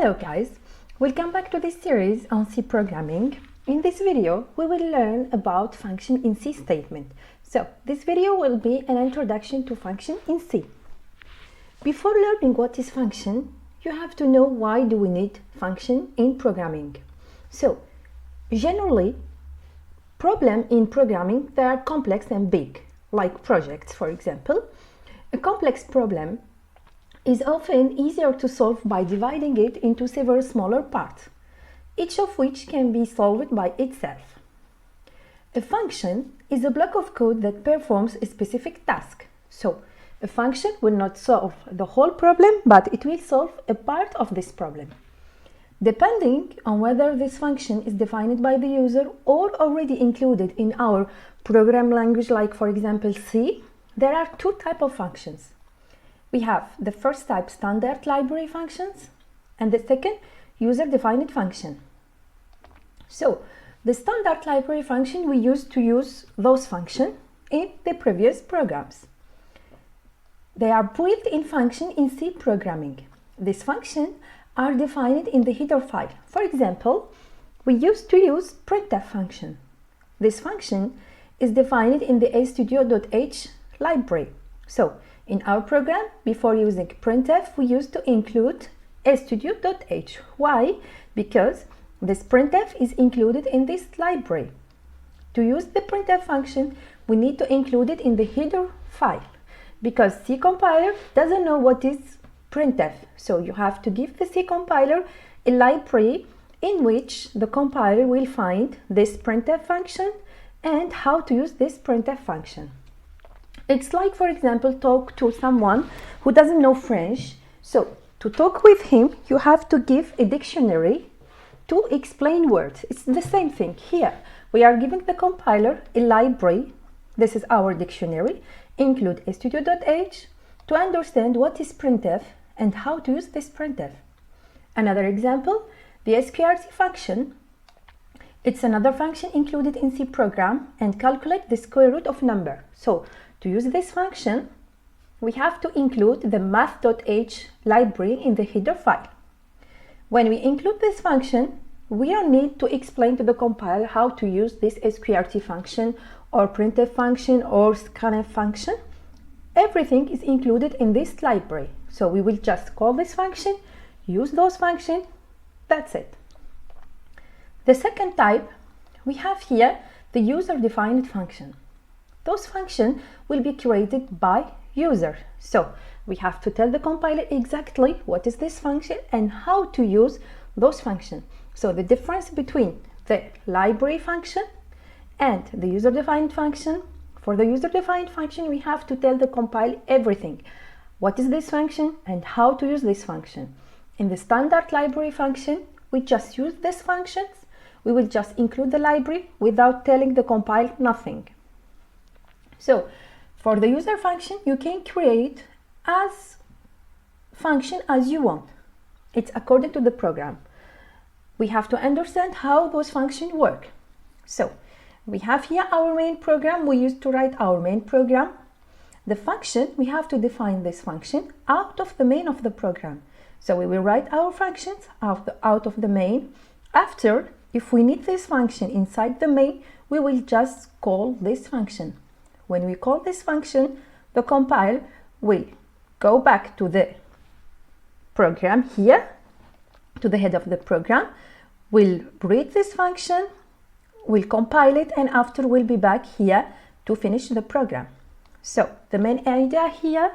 Hello guys, welcome back to this series on C programming. In this video, we will learn about function in C statement. So, this video will be an introduction to function in C. Before learning what is function, you have to know why do we need function in programming. So, generally, problems in programming, they are complex and big, like projects, for example. A complex problem is often easier to solve by dividing it into several smaller parts, each of which can be solved by itself. A function is a block of code that performs a specific task. So, a function will not solve the whole problem, but it will solve a part of this problem. Depending on whether this function is defined by the user or already included in our program language, like for example C, there are two types of functions. We have the first type, standard library functions, and the second, user-defined function. So, the standard library function, we used to use those functions in the previous programs. They are built-in function in C programming. These functions are defined in the header file. For example, we used to use printf function. This function is defined in the studio.h library. So, in our program, before using printf, we used to include studio.h. Why? Because this printf is included in this library. To use the printf function, we need to include it in the header file, because C compiler doesn't know what is printf. So you have to give the C compiler a library in which the compiler will find this printf function and how to use this printf function. It's like, for example, talk to someone who doesn't know French. So, to talk with him, you have to give a dictionary to explain words. It's the same thing here. We are giving the compiler a library. This is our dictionary. Include studio.h to understand what is printf and how to use this printf. Another example, the sqrt function. It's another function included in C program and calculate the square root of number. So, to use this function, we have to include the math.h library in the header file. When we include this function, we don't need to explain to the compiler how to use this sqrt function or printf function or scanf function. Everything is included in this library. So we will just call this function, use those functions, that's it. The second type, we have here the user-defined function. Those functions will be created by user. So we have to tell the compiler exactly what is this function and how to use those functions. So the difference between the library function and the user-defined function, for the user-defined function, we have to tell the compiler everything. What is this function and how to use this function. In the standard library function, we just use these functions. We will just include the library without telling the compiler nothing. So, for the user function, you can create as function as you want. It's according to the program. We have to understand how those functions work. So, we have here our main program. We used to write our main program. The function, we have to define this function out of the main of the program. So, we will write our functions out of the main. After, if we need this function inside the main, we will just call this function. When we call this function, the compiler will go back to the program here, to the head of the program, will read this function, will compile it, and after we'll be back here to finish the program. So the main idea here,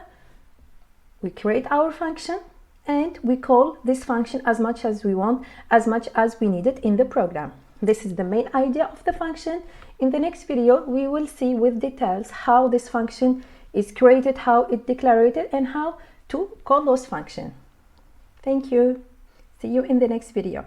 we create our function and we call this function as much as we want, as much as we need it in the program. This is the main idea of the function. In the next video, we will see with details how this function is created, how it declared, and how to call those functions. Thank you. See you in the next video.